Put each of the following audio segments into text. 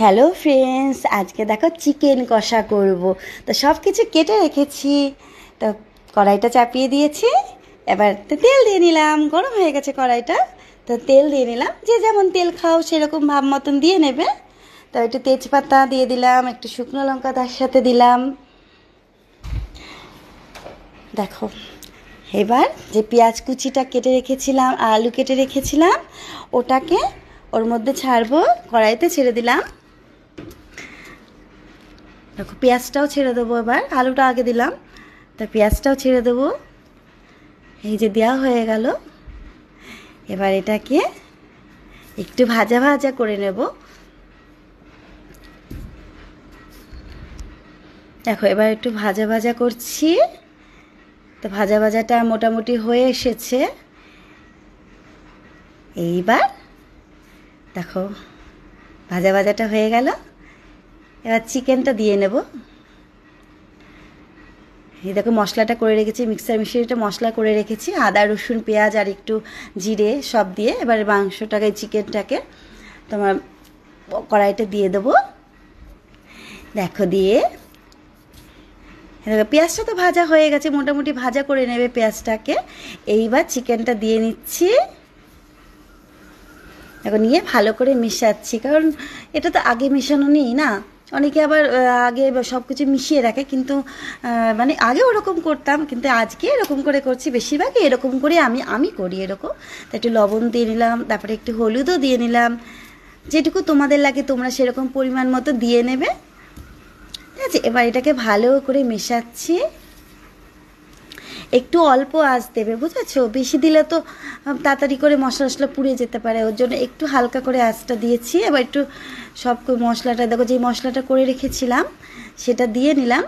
Hello friends, আজকে দেখো chicken কষা করব। তো সব কিছু কেটে রেখেছি। তো কড়াইটা চাপিয়ে দিয়েছি। এবার তো তেল দিয়ে নিলাম, গরম হয়ে গেছে কড়াইটা। তো তেল দিয়ে নিলাম, যে যেমন তেল খাও সেরকম ভাব মতন দিয়ে নেবে। তো একটু তেজপাতা দিয়ে দিলাম, একটু শুকনো লঙ্কা তার সাথে দিলাম। দেখো এবার যে পেঁয়াজ কুচিটা কেটে রেখেছিলাম, আলু কেটে রেখেছিলাম, ওটাকে ওর মধ্যে ছাড়বো, কড়াইতে ছেড়ে দিলাম। দেখো পেঁয়াজটাও ছেড়ে দেবো, এবার আলুটা আগে দিলাম, তা পেঁয়াজটাও ছেড়ে দেবো। এই যে দেওয়া হয়ে গেল। এবার এটাকে একটু ভাজা ভাজা করে নেব। দেখো এবার একটু ভাজা ভাজা করছি। তো ভাজা ভাজাটা মোটামুটি হয়ে এসেছে। এইবার দেখো ভাজা ভাজাটা হয়ে গেল। এবার চিকেনটা দিয়ে নেব। এই দেখো মশলাটা করে রেখেছি, মিক্সার মেশিনটা মশলা করে রেখেছি, আদা রসুন পেঁয়াজ আর একটু জিরে সব দিয়ে। এবার মাংসটাকে চিকেনটাকে তোমার কড়াইতে দিয়ে দেবো। দেখো দিয়ে দেখো পেঁয়াজটা তো ভাজা হয়ে গেছে, মোটামুটি ভাজা করে নেবে পেঁয়াজটাকে। এইবার চিকেনটা দিয়ে নিচ্ছি। দেখো নিয়ে ভালো করে মেশাচ্ছি, কারণ এটা তো আগে মেশানো নেই না। অনেকে আবার আগে সব কিছু মিশিয়ে রাখে, কিন্তু মানে আগে ওরকম করতাম, কিন্তু আজকে এরকম করে করছি। বেশিরভাগই এরকম করে আমি করি এরকম। তো একটু লবণ দিয়ে নিলাম, তারপরে একটু হলুদও দিয়ে নিলাম। যেটুকু তোমাদের লাগে তোমরা সেরকম পরিমাণ মতো দিয়ে নেবে, ঠিক আছে। এবার এটাকে ভালো করে মেশাচ্ছি। একটু অল্প আঁচ দেবে, বুঝেছো? বেশি দিলে তো তাড়াতাড়ি করে মশলা পুড়ে যেতে পারে, ওর জন্য একটু হালকা করে আঁচটা দিয়েছি। এবার একটু সব মশলাটা দেখো, যে মশলাটা করে রেখেছিলাম সেটা দিয়ে নিলাম,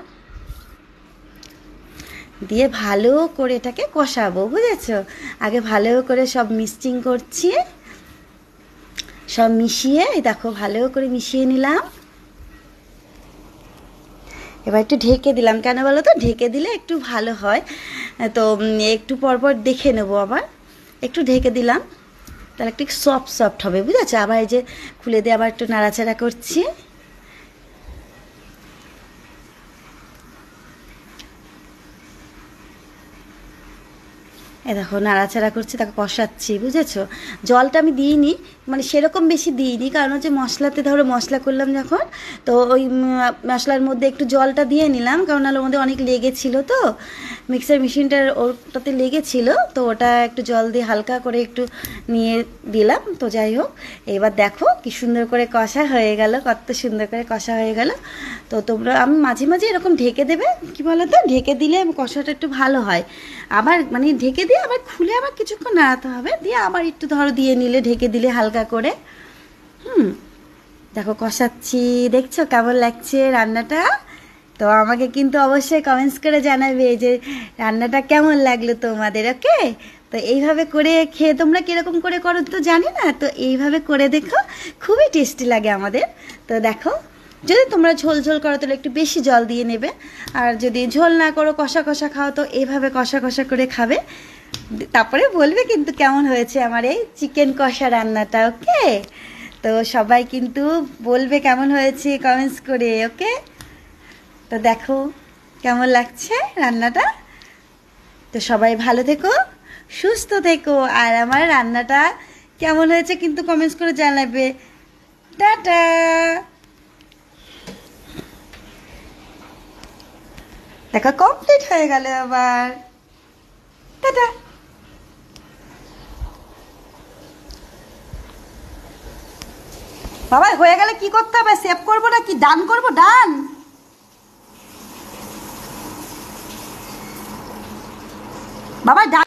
দিয়ে ভালো করে এটাকে কষাবো, বুঝেছো? আগে ভালো করে সব মিক্সিং করছি, সব মিশিয়ে দেখো ভালো করে মিশিয়ে নিলাম। এবার একটু ঢেকে দিলাম, কেন বলো তো? ঢেকে দিলে একটু ভালো হয়। তো একটু পরপর দেখে নেবো, আবার একটু ঢেকে দিলাম, তাহলে একটু সফট হবে, বুঝেছো? আবার এই যে খুলে দিয়ে আবার একটু নাড়াচাড়া করছি। এ দেখো নাড়াচাড়া করছি, তাকে কষাচ্ছি, বুঝেছো? জলটা আমি দিইনি, মানে সেরকম বেশি দিইনি, কারণ হচ্ছে মশলাতে ধরো মশলা করলাম যখন, তো ওই মশলার মধ্যে একটু জলটা দিয়ে নিলাম, কারণ নাহলে ওর মধ্যে অনেক লেগেছিলো, তো মিক্সার মেশিনটার ওটাতে লেগেছিলো, তো ওটা একটু জল দিয়ে হালকা করে একটু নিয়ে দিলাম। তো যাই হোক, এবার দেখো কি সুন্দর করে কষা হয়ে গেল, কত সুন্দর করে কষা হয়ে গেল। তো তোমরা আমি মাঝে মাঝে এরকম ঢেকে দেবে, কি বলো তো? ঢেকে দিলে কষাটা একটু ভালো হয়। আবার মানে ঢেকে দিয়ে আবার খুলে আবার কিছুক্ষণ নাড়াতে হবে, দিয়ে আবার একটু ধরো দিয়ে নিলে, ঢেকে দিলে হালকা করে। দেখো কষাচ্ছি, দেখছো কেমন লাগছে রান্নাটা? তো আমাকে কিন্তু অবশ্যই কমেন্টস করে জানাবে যে রান্নাটা কেমন লাগলো তোমাদের, ওকে? তো এইভাবে করে খেয়ে তোমরা কীরকম করে করো তো জানি না, তো এইভাবে করে দেখো, খুবই টেস্টি লাগে আমাদের। তো দেখো, যদি তোমরা ঝোল ঝোল করো তাহলে একটু বেশি জল দিয়ে নেবে, আর যদি ঝোল না করো কষা কষা খাও তো এইভাবে কষা কষা করে খাবে। তারপরে বলবে কিন্তু কেমন হয়েছে আমার এই চিকেন কষা রান্নাটা, ওকে? তো সবাই কিন্তু বলবে কেমন হয়েছে কমেন্টস করে, ওকে? তো দেখো কেমন লাগছে রান্নাটা। তো সবাই ভালো থেকো, সুস্থ থেকো, আর আমার রান্নাটা কেমন হয়েছে কিন্তু কমেন্টস করে জানাবে। টাটা। দেখা কমপ্লিট হয়ে গেল আবার। টাটা। বাবা হয়ে গেলে কি করতে হবে? সেভ করবো না কি ডান করবো? ডান বাবা, ডান।